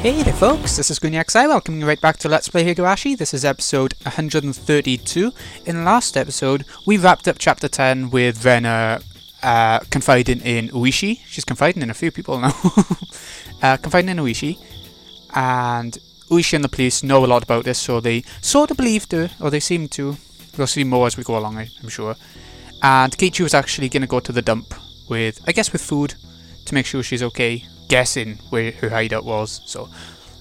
Hey there folks, this is GreenXI welcoming you right back to Let's Play Higurashi. This is episode 132. In the last episode, we wrapped up chapter 10 with Rena confiding in Uishi. She's confiding in a few people now. Confiding in Uishi. And Uishi and the police know a lot about this, so they sort of believed her, or they seem to. We'll see more as we go along, I'm sure. And Kiichi was actually going to go to the dump with, I guess with food, to make sure she's okay. Guessing where her hideout was. So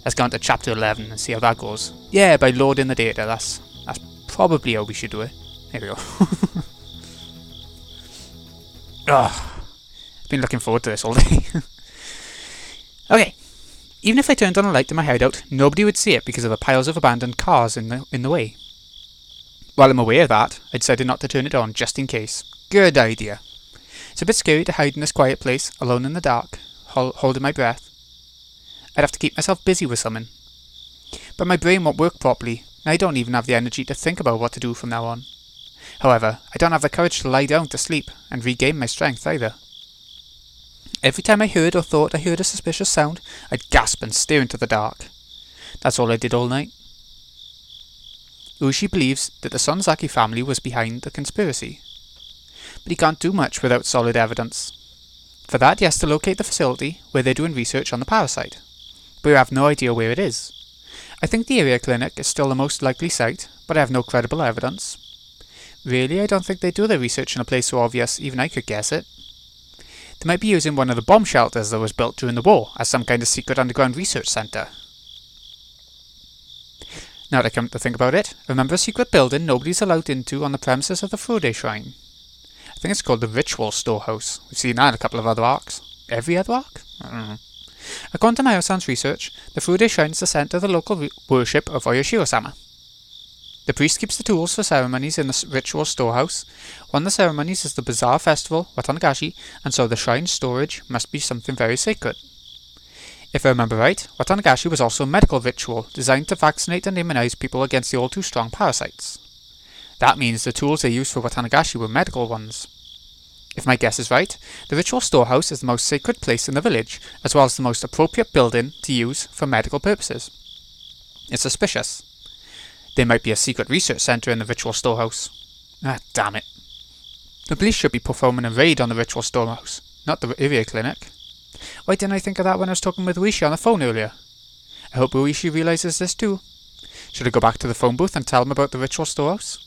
let's go on to chapter 11 and see how that goes. Yeah, by loading the data. That's probably how we should do it. Here we go. I've been looking forward to this all day. Okay. Even if I turned on a light in my hideout, nobody would see it because of the piles of abandoned cars in the way. While I'm aware of that, I decided not to turn it on just in case. Good idea. It's a bit scary to hide in this quiet place, alone in the dark, holding my breath. I'd have to keep myself busy with something. But my brain won't work properly, and I don't even have the energy to think about what to do from now on. However, I don't have the courage to lie down to sleep and regain my strength either. Every time I heard or thought I heard a suspicious sound, I'd gasp and stare into the dark. That's all I did all night. Ushi believes that the Sonzaki family was behind the conspiracy. But he can't do much without solid evidence. For that, he has to locate the facility where they're doing research on the parasite. But we have no idea where it is. I think the area clinic is still the most likely site, but I have no credible evidence. Really, I don't think they do their research in a place so obvious even I could guess it. They might be using one of the bomb shelters that was built during the war as some kind of secret underground research centre. Now that I come to think about it, remember a secret building nobody's allowed into on the premises of the Fude Shrine? I think it's called the Ritual Storehouse. We've seen that in a couple of other arcs. Every other arc? I don't know. According to Mayo-san's research, the Fude Shrine is the centre of the local worship of Oyashiro-sama. The priest keeps the tools for ceremonies in the Ritual Storehouse. One of the ceremonies is the bizarre festival, Watanagashi, and so the shrine's storage must be something very sacred. If I remember right, Watanagashi was also a medical ritual designed to vaccinate and immunize people against the all-too-strong parasites. That means the tools they used for Watanagashi were medical ones. If my guess is right, the Ritual Storehouse is the most sacred place in the village, as well as the most appropriate building to use for medical purposes. It's suspicious. There might be a secret research centre in the Ritual Storehouse. Ah, damn it. The police should be performing a raid on the Ritual Storehouse, not the area clinic. Why didn't I think of that when I was talking with Uishi on the phone earlier? I hope Uishi realises this too. Should I go back to the phone booth and tell him about the Ritual Storehouse?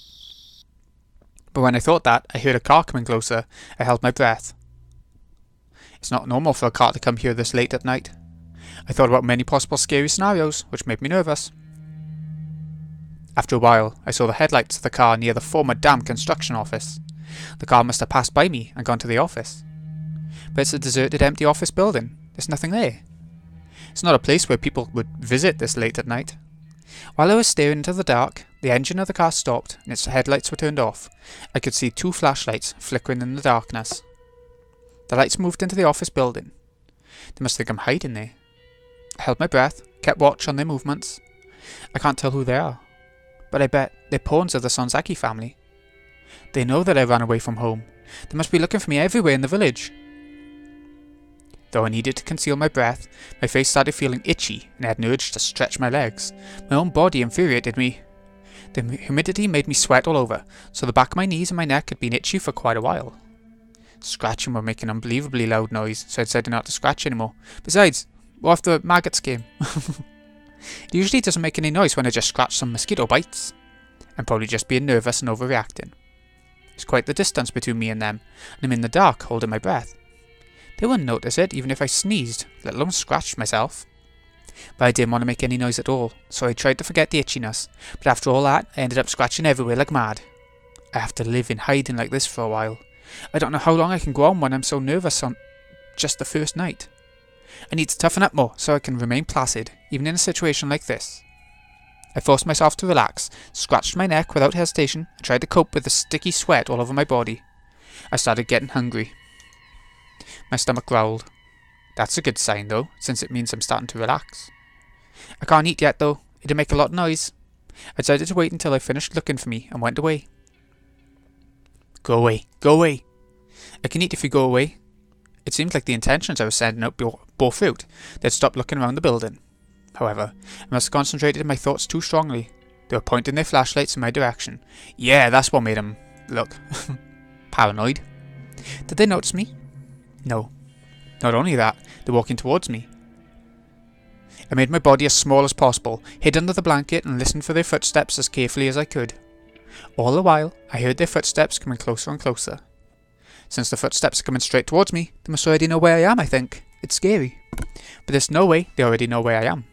But when I thought that, I heard a car coming closer. I held my breath. It's not normal for a car to come here this late at night. I thought about many possible scary scenarios, which made me nervous. After a while, I saw the headlights of the car near the former dam construction office. The car must have passed by me and gone to the office. But it's a deserted, empty office building. There's nothing there. It's not a place where people would visit this late at night. While I was staring into the dark, the engine of the car stopped and its headlights were turned off. I could see two flashlights flickering in the darkness. The lights moved into the office building. They must think I'm hiding there. I held my breath, kept watch on their movements. I can't tell who they are, but I bet they're pawns of the Sonzaki family. They know that I ran away from home. They must be looking for me everywhere in the village. Though I needed to conceal my breath, my face started feeling itchy and I had an urge to stretch my legs. My own body infuriated me. The humidity made me sweat all over, so the back of my knees and my neck had been itchy for quite a while. Scratching were making an unbelievably loud noise, so I decided not to scratch anymore. Besides, what if the maggots came? It usually doesn't make any noise when I just scratch some mosquito bites. I'm probably just being nervous and overreacting. There's quite the distance between me and them, and I'm in the dark holding my breath. They wouldn't notice it even if I sneezed, let alone scratched myself. But I didn't want to make any noise at all, so I tried to forget the itchiness, but after all that, I ended up scratching everywhere like mad. I have to live in hiding like this for a while. I don't know how long I can go on when I'm so nervous on just the first night. I need to toughen up more so I can remain placid, even in a situation like this. I forced myself to relax, scratched my neck without hesitation, and tried to cope with the sticky sweat all over my body. I started getting hungry. My stomach growled. That's a good sign though, since it means I'm starting to relax. I can't eat yet though, it'd make a lot of noise. I decided to wait until I finished looking for me and went away. Go away, go away. I can eat if you go away. It seemed like the intentions I was sending out bore fruit. They'd stopped looking around the building. However, I must have concentrated my thoughts too strongly. They were pointing their flashlights in my direction. Yeah, that's what made them look paranoid. Did they notice me? No. Not only that, they're walking towards me. I made my body as small as possible, hid under the blanket and listened for their footsteps as carefully as I could. All the while, I heard their footsteps coming closer and closer. Since the footsteps are coming straight towards me, they must already know where I am, I think. It's scary. But there's no way they already know where I am.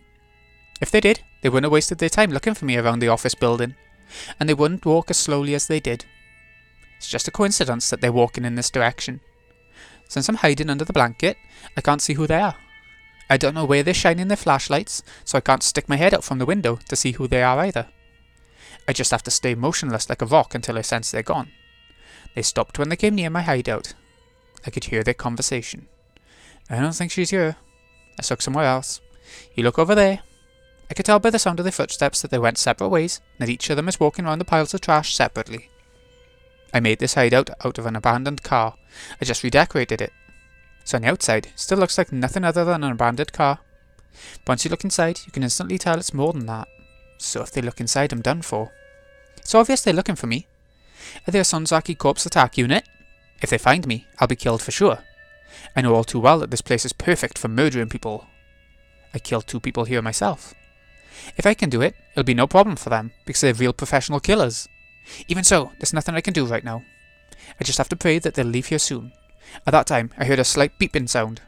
If they did, they wouldn't have wasted their time looking for me around the office building, and they wouldn't walk as slowly as they did. It's just a coincidence that they're walking in this direction. Since I'm hiding under the blanket, I can't see who they are. I don't know where they're shining their flashlights, so I can't stick my head out from the window to see who they are either. I just have to stay motionless like a rock until I sense they're gone. They stopped when they came near my hideout. I could hear their conversation. I don't think she's here. Let's look somewhere else. You look over there. I could tell by the sound of their footsteps that they went separate ways, and that each of them is walking around the piles of trash separately. I made this hideout out of an abandoned car. I just redecorated it. So on the outside, it still looks like nothing other than an abandoned car. But once you look inside, you can instantly tell it's more than that. So if they look inside, I'm done for. It's obvious they're looking for me. Are they a Sonzaki Corps attack unit? If they find me, I'll be killed for sure. I know all too well that this place is perfect for murdering people. I killed 2 people here myself. If I can do it, it'll be no problem for them, because they're real professional killers. Even so, there's nothing I can do right now. I just have to pray that they'll leave here soon. At that time, I heard a slight beeping sound.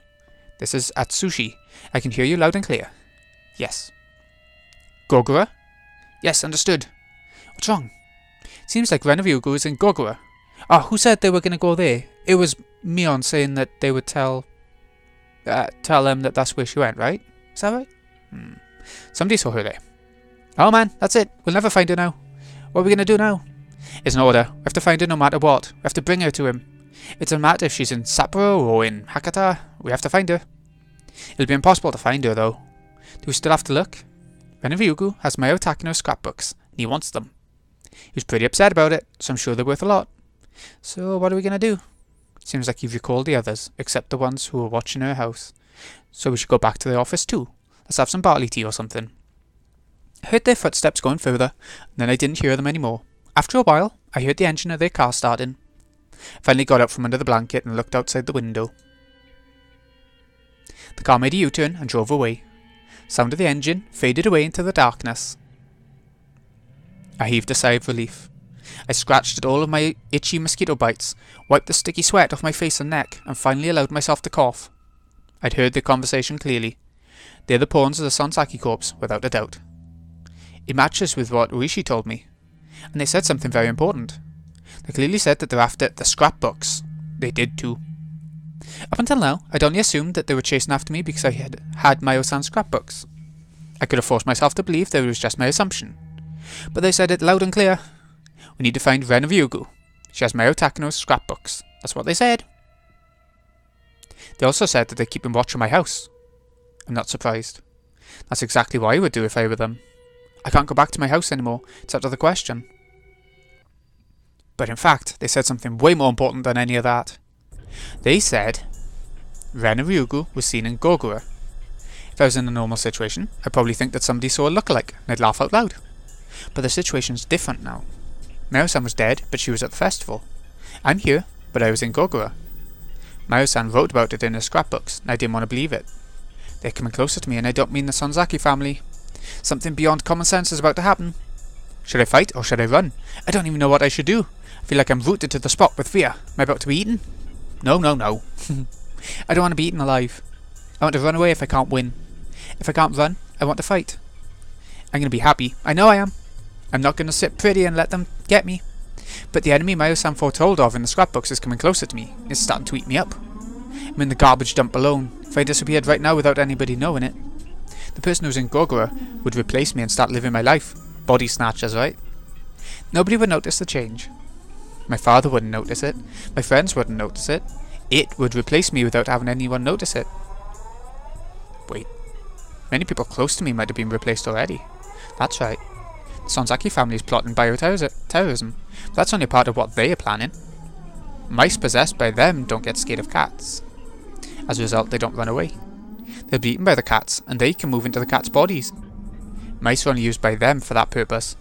This is Atsushi. I can hear you loud and clear. Yes. Gogura? Yes, understood. What's wrong? Seems like Rena is in Gogura. Ah, who said they were going to go there? It was Mion saying that they would tell them that that's where she went, right? Is that right? Somebody saw her there. Oh man, that's it. We'll never find her now. What are we going to do now? It's an order. We have to find her no matter what. We have to bring her to him. It doesn't matter if she's in Sapporo or in Hakata. We have to find her. It'll be impossible to find her though. Do we still have to look? Rena has Mayo Takino's scrapbooks, and he wants them. He was pretty upset about it, so I'm sure they're worth a lot. So what are we going to do? Seems like you've recalled the others, except the ones who were watching her house. So we should go back to the office too. Let's have some barley tea or something. I heard their footsteps going further, and then I didn't hear them anymore. After a while, I heard the engine of their car starting. I finally got up from under the blanket and looked outside the window. The car made a U-turn and drove away. Sound of the engine faded away into the darkness. I heaved a sigh of relief. I scratched at all of my itchy mosquito bites, wiped the sticky sweat off my face and neck, and finally allowed myself to cough. I'd heard their conversation clearly. They're the pawns of the Sonzaki Corps, without a doubt. It matches with what Uishi told me, and they said something very important. They clearly said that they're after the scrapbooks. They did too. Up until now, I'd only assumed that they were chasing after me because I had Mayo-san's scrapbooks. I could have forced myself to believe that it was just my assumption. But they said it loud and clear. We need to find Rena. She has Mayo Takino's scrapbooks. That's what they said. They also said that they're keeping watch on my house. I'm not surprised. That's exactly what I would do if I were them. I can't go back to my house anymore. It's out of the question. But in fact, they said something way more important than any of that. They said Rena was seen in Gogura. If I was in a normal situation, I'd probably think that somebody saw a lookalike, and I'd laugh out loud. But the situation's different now. Mayo-san was dead, but she was at the festival. I'm here, but I was in Gogura. Mayo-san wrote about it in her scrapbooks, and I didn't want to believe it. They're coming closer to me, and I don't mean the Sonzaki family. Something beyond common sense is about to happen. Should I fight, or should I run? I don't even know what I should do. I feel like I'm rooted to the spot with fear. Am I about to be eaten? No. I don't want to be eaten alive. I want to run away if I can't win. If I can't run, I want to fight. I'm going to be happy. I know I am. I'm not going to sit pretty and let them get me. But the enemy Mayo-san foretold of in the scrapbooks is coming closer to me. It's starting to eat me up. I'm in the garbage dump alone. If I disappeared right now without anybody knowing it, the person who's in Gogura would replace me and start living my life. Body snatchers, right? Nobody would notice the change. My father wouldn't notice it. My friends wouldn't notice it. It would replace me without having anyone notice it. Wait. Many people close to me might have been replaced already. That's right. The Sonzaki family is plotting bioterrorism. But that's only part of what they are planning. Mice possessed by them don't get scared of cats. As a result, they don't run away. They'll be eaten by the cats, and they can move into the cats' bodies. Mice are only used by them for that purpose.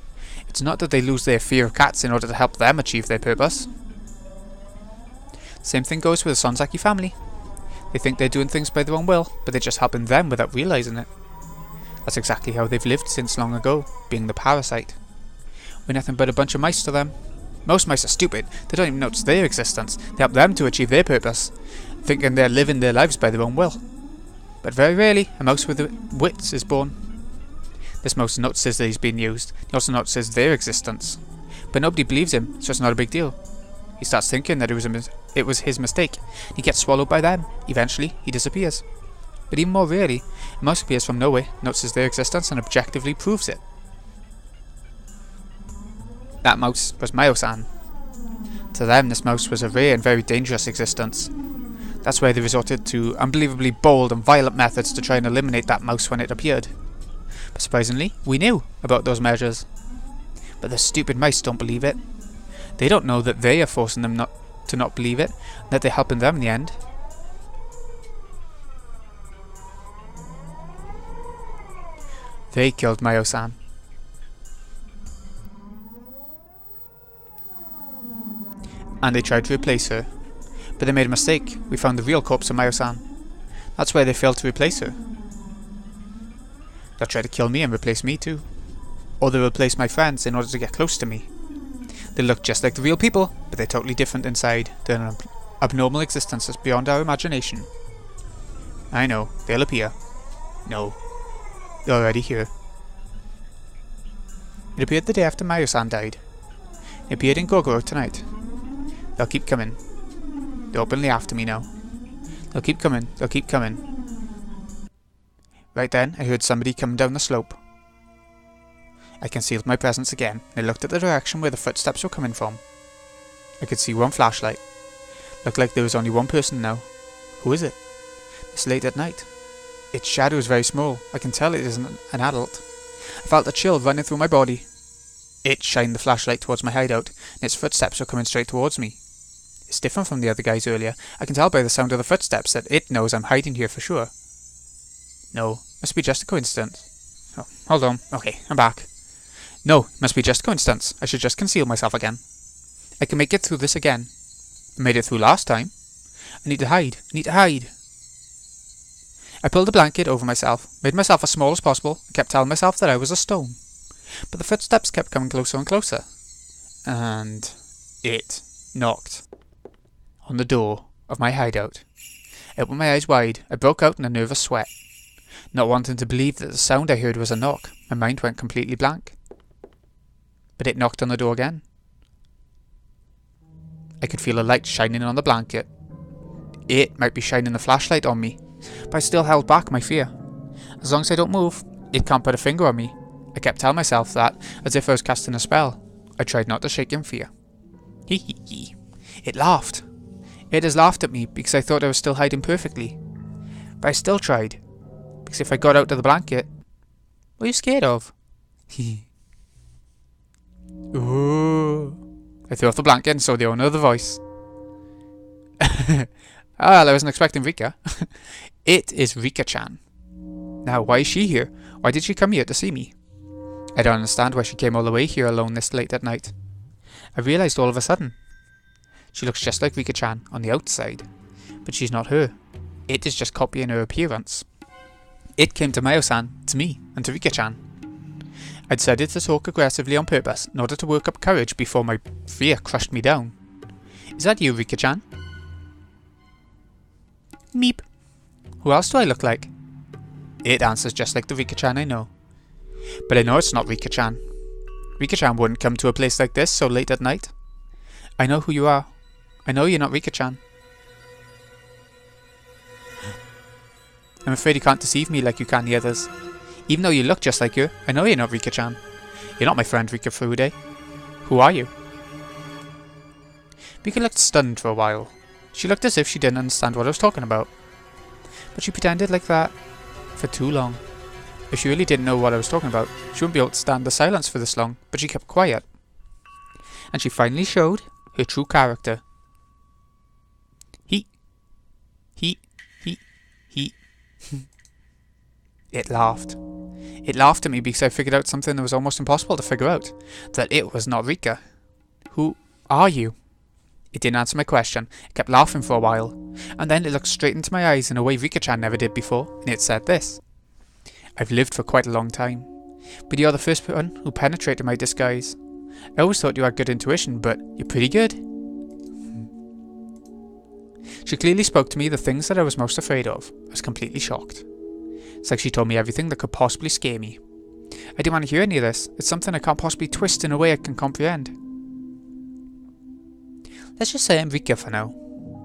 It's not that they lose their fear of cats in order to help them achieve their purpose. Same thing goes with the Sonzaki family. They think they're doing things by their own will, but they're just helping them without realising it. That's exactly how they've lived since long ago, being the parasite. We're nothing but a bunch of mice to them. Most mice are stupid. They don't even notice their existence. They help them to achieve their purpose, thinking they're living their lives by their own will. But very rarely, a mouse with wits is born. This mouse notices that he's being used. He also notices their existence. But nobody believes him, so it's not a big deal. He starts thinking that it was his mistake. He gets swallowed by them. Eventually, he disappears. But even more rarely, a mouse appears from nowhere, notices their existence, and objectively proves it. That mouse was Mayo-san. To them, this mouse was a rare and very dangerous existence. That's why they resorted to unbelievably bold and violent methods to try and eliminate that mouse when it appeared. But surprisingly, we knew about those measures. But the stupid mice don't believe it. They don't know that they are forcing them to not believe it, and that they're helping them in the end. They killed Mayo-san. And they tried to replace her. But they made a mistake. We found the real corpse of Mayo-san. That's why they failed to replace her. They'll try to kill me and replace me too. Or they'll replace my friends in order to get close to me. They look just like the real people, but they're totally different inside. They're an abnormal existence that's beyond our imagination. I know, they'll appear. No, they're already here. It appeared the day after Mayo-san died. It appeared in Gogoro tonight. They'll keep coming. They're openly after me now. They'll keep coming, they'll keep coming. Right then, I heard somebody coming down the slope. I concealed my presence again, and I looked at the direction where the footsteps were coming from. I could see one flashlight. Looked like there was only one person now. Who is it? It's late at night. Its shadow is very small. I can tell it isn't an adult. I felt a chill running through my body. It shined the flashlight towards my hideout, and its footsteps were coming straight towards me. It's different from the other guys earlier. I can tell by the sound of the footsteps that it knows I'm hiding here for sure. No, must be just a coincidence. Oh, hold on. Okay, I'm back. No, must be just a coincidence. I should just conceal myself again. I can make it through this again. I made it through last time. I need to hide. I need to hide. I pulled a blanket over myself, made myself as small as possible, and kept telling myself that I was a stone. But the footsteps kept coming closer and closer. And it knocked on the door of my hideout. I opened my eyes wide. I broke out in a nervous sweat. Not wanting to believe that the sound I heard was a knock, my mind went completely blank. But it knocked on the door again. I could feel a light shining on the blanket. It might be shining a flashlight on me, but I still held back my fear. As long as I don't move, it can't put a finger on me. I kept telling myself that, as if I was casting a spell. I tried not to shake in fear. Hee hee hee. It laughed. It has laughed at me because I thought I was still hiding perfectly. But I still tried. Because if I got out of the blanket... What are you scared of? Hee. Ooh. I threw off the blanket and saw the owner of the voice. Well, I wasn't expecting Rika. It is Rika-chan. Now, why is she here? Why did she come here to see me? I don't understand why she came all the way here alone this late at night. I realised all of a sudden. She looks just like Rika-chan on the outside, but she's not her. It is just copying her appearance. It came to Mayo-san, to me, and to Rika-chan. I decided to talk aggressively on purpose in order to work up courage before my fear crushed me down. Is that you, Rika-chan? Meep. Who else do I look like? It answers just like the Rika-chan I know. But I know it's not Rika-chan. Rika-chan wouldn't come to a place like this so late at night. I know who you are. I know you're not Rika-chan. I'm afraid you can't deceive me like you can the others. Even though you look just like her, I know you're not Rika-chan. You're not my friend Rika Furude. Who are you? Rika looked stunned for a while. She looked as if she didn't understand what I was talking about. But she pretended like that for too long. If she really didn't know what I was talking about, she wouldn't be able to stand the silence for this long, but she kept quiet. And she finally showed her true character. He. It laughed. It laughed at me because I figured out something that was almost impossible to figure out. That it was not Rika. Who are you? It didn't answer my question. It kept laughing for a while. And then it looked straight into my eyes in a way Rika-chan never did before. And it said this. I've lived for quite a long time. But you're the first one who penetrated my disguise. I always thought you had good intuition, but you're pretty good. She clearly spoke to me the things that I was most afraid of. I was completely shocked. It's like she told me everything that could possibly scare me. I didn't want to hear any of this. It's something I can't possibly twist in a way I can comprehend. Let's just say I'm Rika for now.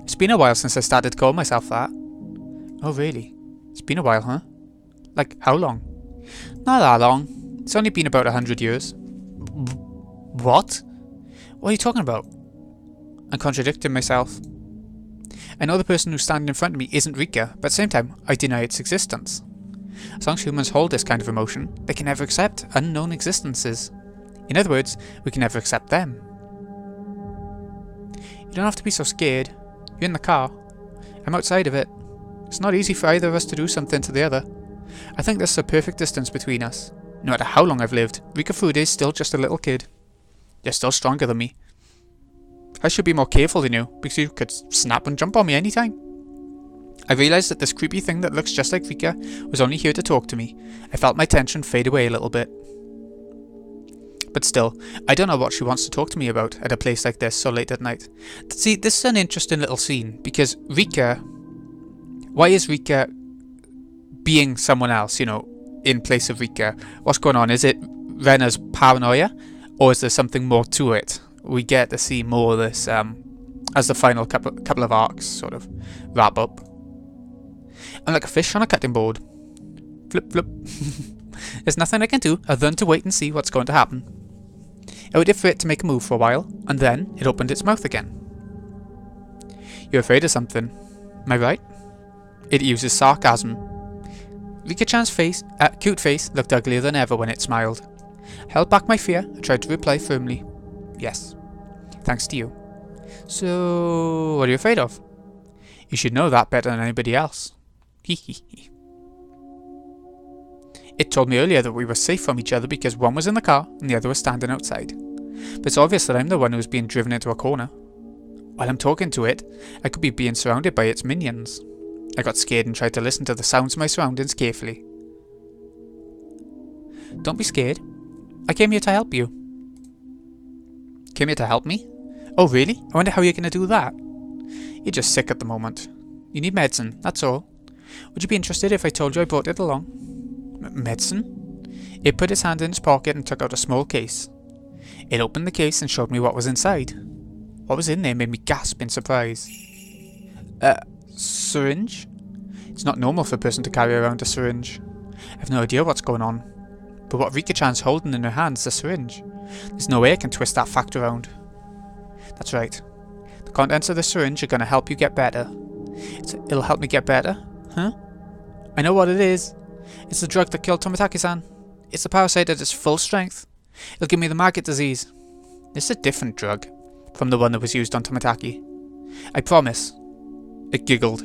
It's been a while since I started to call myself that. Oh really? It's been a while, huh? Like, how long? Not that long. It's only been about 100 years. What? What are you talking about? I'm contradicting myself. I know the person who's standing in front of me isn't Rika, but at the same time, I deny its existence. As long as humans hold this kind of emotion, they can never accept unknown existences. In other words, we can never accept them. You don't have to be so scared. You're in the car. I'm outside of it. It's not easy for either of us to do something to the other. I think this is a perfect distance between us. No matter how long I've lived, Rika Fude is still just a little kid. You're still stronger than me. I should be more careful than you, because you could snap and jump on me anytime. I realised that this creepy thing that looks just like Rika was only here to talk to me. I felt my tension fade away a little bit. But still, I don't know what she wants to talk to me about at a place like this so late at night. See, this is an interesting little scene, because Rika... Why is Rika being someone else, you know, in place of Rika? What's going on? Is it Rena's paranoia? Or is there something more to it? We get to see more of this as the final couple of arcs sort of wrap up. I'm like a fish on a cutting board. Flip, flip. There's nothing I can do other than to wait and see what's going to happen. I waited for it to make a move for a while, and then it opened its mouth again. You're afraid of something, am I right? It uses sarcasm. Rika-chan's face, cute face looked uglier than ever when it smiled. I held back my fear and tried to reply firmly. Yes, thanks to you. So, what are you afraid of? You should know that better than anybody else. Hehehe. It told me earlier that we were safe from each other because one was in the car and the other was standing outside. But it's obvious that I'm the one who was being driven into a corner. While I'm talking to it, I could be being surrounded by its minions. I got scared and tried to listen to the sounds of my surroundings carefully. Don't be scared. I came here to help you. Came here to help me? Oh really? I wonder how you're going to do that. You're just sick at the moment. You need medicine, that's all. Would you be interested if I told you I brought it along? Medicine? It put its hand in its pocket and took out a small case. It opened the case and showed me what was inside. What was in there made me gasp in surprise. Syringe? It's not normal for a person to carry around a syringe. I have no idea what's going on. But what Rika-chan's holding in her hand is a syringe. There's no way I can twist that fact around. That's right. The contents of the syringe are going to help you get better. It'll help me get better? Huh? I know what it is. It's the drug that killed Tomitaki-san. It's the parasite at its full strength. It'll give me the maggot disease. This is a different drug from the one that was used on Tomitaki. I promise. It giggled.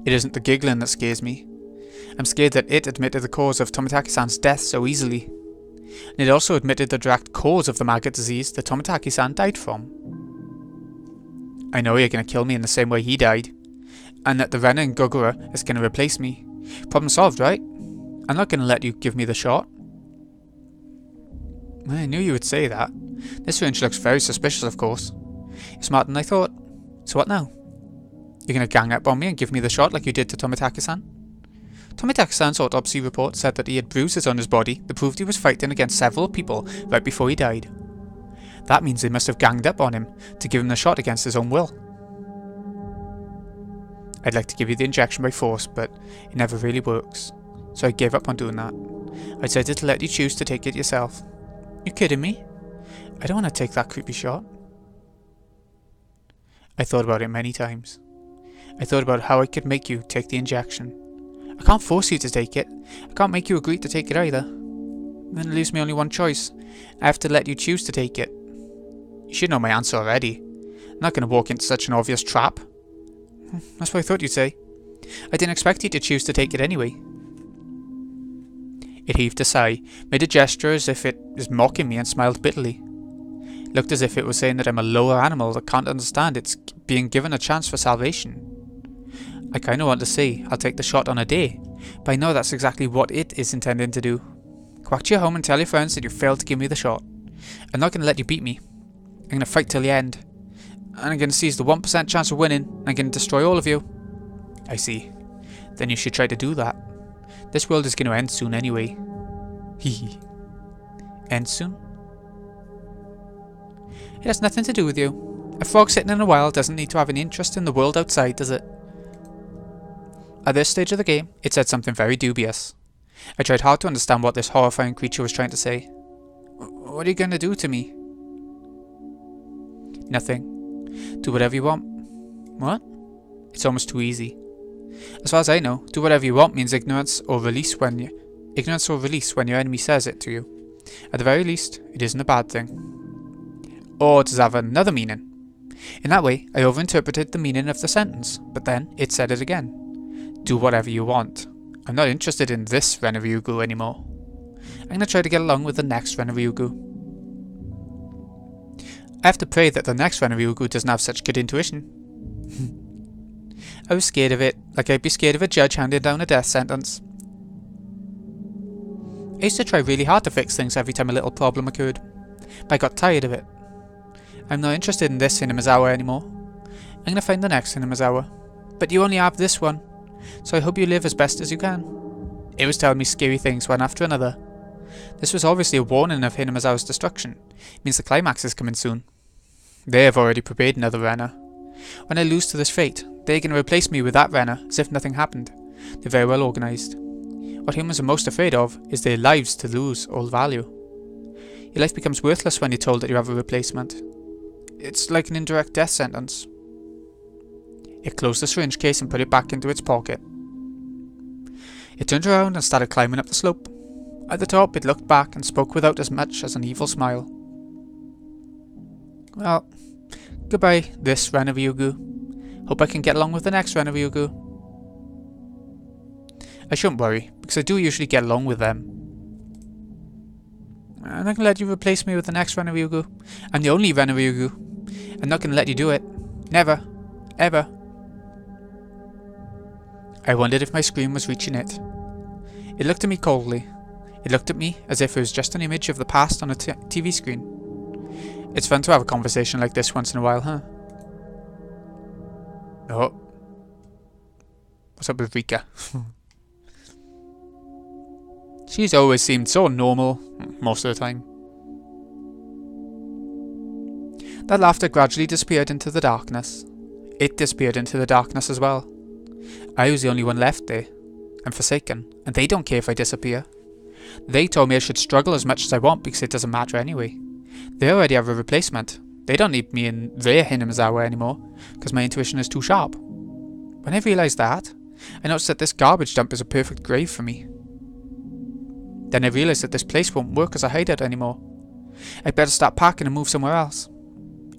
It isn't the giggling that scares me. I'm scared that it admitted the cause of Tomitaki-san's death so easily. And it also admitted the direct cause of the maggot disease that Tomitaki-san died from. I know you're going to kill me in the same way he died. And that the Rena and Gogura is going to replace me. Problem solved, right? I'm not going to let you give me the shot. I knew you would say that. This syringe looks very suspicious, of course. You're smarter than I thought. So what now? You're going to gang up on me and give me the shot like you did to Tomitaki-san? Tomitaki-san's autopsy report said that he had bruises on his body that proved he was fighting against several people right before he died. That means they must have ganged up on him to give him the shot against his own will. I'd like to give you the injection by force, but it never really works. So I gave up on doing that. I decided to let you choose to take it yourself. You kidding me? I don't want to take that creepy shot. I thought about it many times. I thought about how I could make you take the injection. I can't force you to take it. I can't make you agree to take it either. Then it leaves me only one choice. I have to let you choose to take it. You should know my answer already. I'm not going to walk into such an obvious trap. That's what I thought you'd say. I didn't expect you to choose to take it anyway. It heaved a sigh, made a gesture as if it was mocking me, and smiled bitterly. It looked as if it was saying that I'm a lower animal that can't understand it's being given a chance for salvation. I kinda want to say, I'll take the shot on a day, but I know that's exactly what it is intending to do. Go back to your home and tell your friends that you failed to give me the shot. I'm not gonna let you beat me. I'm gonna fight till the end. And I'm gonna seize the 1% chance of winning, and I'm gonna destroy all of you. I see. Then you should try to do that. This world is gonna end soon anyway. Hehe. End soon? It has nothing to do with you. A frog sitting in a well doesn't need to have any interest in the world outside, does it? At this stage of the game, it said something very dubious. I tried hard to understand what this horrifying creature was trying to say. What are you gonna do to me? Nothing. Do whatever you want. What? It's almost too easy. As far as I know, do whatever you want means ignorance or release when your enemy says it to you. At the very least, it isn't a bad thing. Or does it have another meaning? In that way, I overinterpreted the meaning of the sentence, but then it said it again. Do whatever you want. I'm not interested in this Renaryugu anymore. I'm gonna try to get along with the next Renaryugu. I have to pray that the next Renaryugu doesn't have such good intuition. I was scared of it, like I'd be scared of a judge handing down a death sentence. I used to try really hard to fix things every time a little problem occurred, but I got tired of it. I'm not interested in this Hinamizawa anymore. I'm gonna find the next Hinamizawa. But you only have this one, so I hope you live as best as you can. It was telling me scary things one after another. This was obviously a warning of Hinamizawa's destruction. It means the climax is coming soon. They have already prepared another Rena. When I lose to this fate, they're going to replace me with that Rena as if nothing happened. They're very well organised. What humans are most afraid of is their lives to lose all value. Your life becomes worthless when you're told that you have a replacement. It's like an indirect death sentence. It closed the syringe case and put it back into its pocket. It turned around and started climbing up the slope. At the top, it looked back and spoke without as much as an evil smile. Well, goodbye, this Renaryugu. Hope I can get along with the next Renaryugu. I shouldn't worry, because I do usually get along with them. I'm not going to let you replace me with the next Renaryugu. I'm the only Renaryugu. I'm not going to let you do it. Never. Ever. I wondered if my scream was reaching it. It looked at me coldly. It looked at me as if it was just an image of the past on a TV screen. It's fun to have a conversation like this once in a while, huh? Oh. What's up with Rika? She's always seemed so normal, most of the time. That laughter gradually disappeared into the darkness. It disappeared into the darkness as well. I was the only one left there. I'm forsaken, and they don't care if I disappear. They told me I should struggle as much as I want because it doesn't matter anyway. They already have a replacement. They don't need me in their Hinamizawa anymore, because my intuition is too sharp. When I realised that, I noticed that this garbage dump is a perfect grave for me. Then I realised that this place won't work as a hideout anymore. I'd better start packing and move somewhere else.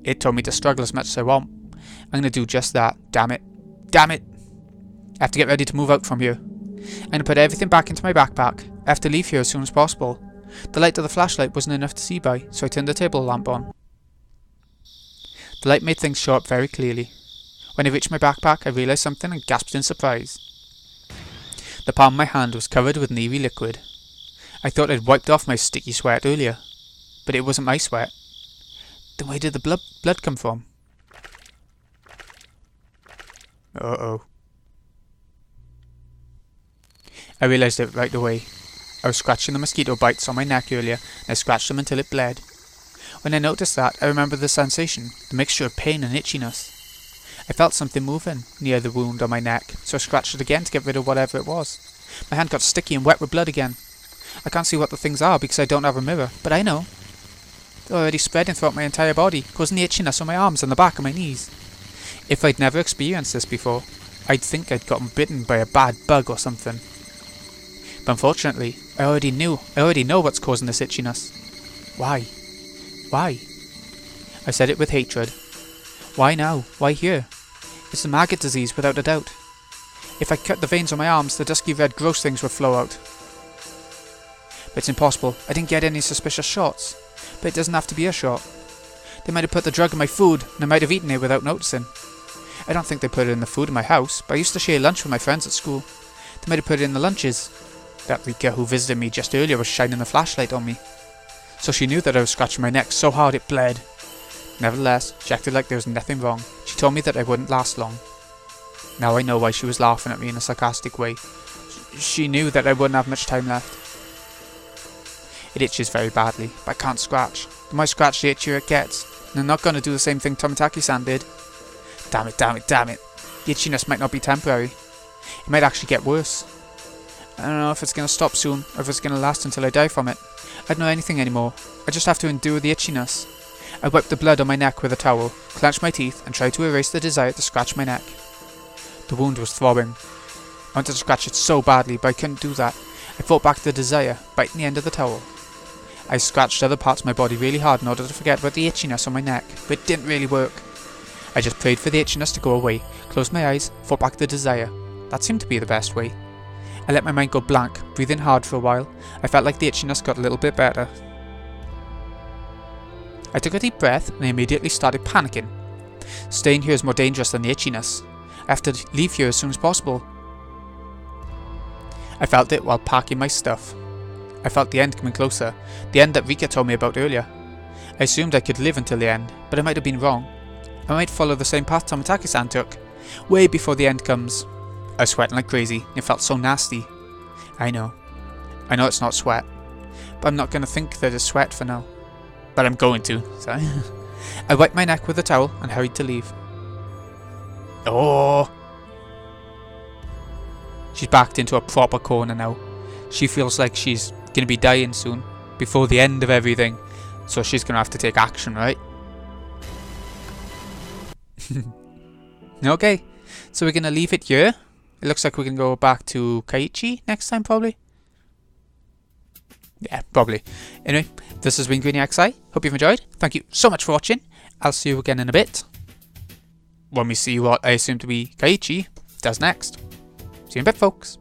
It told me to struggle as much as I want. I'm going to do just that, damn it. Damn it! I have to get ready to move out from here. I'm going to put everything back into my backpack. I have to leave here as soon as possible. The light of the flashlight wasn't enough to see by, so I turned the table lamp on. The light made things show up very clearly. When I reached my backpack, I realised something and gasped in surprise. The palm of my hand was covered with an eerie liquid. I thought I'd wiped off my sticky sweat earlier, but it wasn't my sweat. Then where did the blood come from? Uh-oh. I realised it right away. I was scratching the mosquito bites on my neck earlier, and I scratched them until it bled. When I noticed that, I remembered the sensation, the mixture of pain and itchiness. I felt something moving near the wound on my neck, so I scratched it again to get rid of whatever it was. My hand got sticky and wet with blood again. I can't see what the things are because I don't have a mirror, but I know. They're already spreading throughout my entire body, causing the itchiness on my arms and the back of my knees. If I'd never experienced this before, I'd think I'd gotten bitten by a bad bug or something. But unfortunately, I already know what's causing this itchiness. Why? Why? I said it with hatred. Why now? Why here? It's the maggot disease without a doubt. If I cut the veins on my arms, the dusky red gross things would flow out. But it's impossible. I didn't get any suspicious shots. But it doesn't have to be a shot. They might have put the drug in my food, and I might have eaten it without noticing. I don't think they put it in the food in my house, but I used to share lunch with my friends at school. They might have put it in the lunches. That Rika who visited me just earlier was shining a flashlight on me. So she knew that I was scratching my neck so hard it bled. Nevertheless, she acted like there was nothing wrong. She told me that I wouldn't last long. Now I know why she was laughing at me in a sarcastic way. She knew that I wouldn't have much time left. It itches very badly, but I can't scratch. The more I scratch, the itchier it gets. And I'm not going to do the same thing Tomitaki-san did. Damn it, damn it, damn it. The itchiness might not be temporary. It might actually get worse. I don't know if it's going to stop soon, or if it's going to last until I die from it. I don't know anything anymore. I just have to endure the itchiness. I wiped the blood on my neck with a towel, clenched my teeth, and tried to erase the desire to scratch my neck. The wound was throbbing. I wanted to scratch it so badly, but I couldn't do that. I fought back the desire, biting the end of the towel. I scratched other parts of my body really hard in order to forget about the itchiness on my neck, but it didn't really work. I just prayed for the itchiness to go away, closed my eyes, fought back the desire. That seemed to be the best way. I let my mind go blank, breathing hard for a while. I felt like the itchiness got a little bit better. I took a deep breath and I immediately started panicking. Staying here is more dangerous than the itchiness. I have to leave here as soon as possible. I felt it while packing my stuff. I felt the end coming closer, the end that Rika told me about earlier. I assumed I could live until the end, but I might have been wrong. I might follow the same path Tomitaki-san took, way before the end comes. I was sweating like crazy, it felt so nasty. I know it's not sweat, but I'm not going to think that it's sweat for now. But I'm going to, so I wiped my neck with a towel and hurried to leave. Oh! She's backed into a proper corner now. She feels like she's going to be dying soon, before the end of everything, so she's going to have to take action, right? Okay, so we're going to leave it here. It looks like we can go back to Kaiichi next time, probably. Yeah, probably. Anyway, this has been Greeny XI. Hope you've enjoyed. Thank you so much for watching. I'll see you again in a bit, when we see what I assume to be Kaiichi does next. See you in a bit, folks.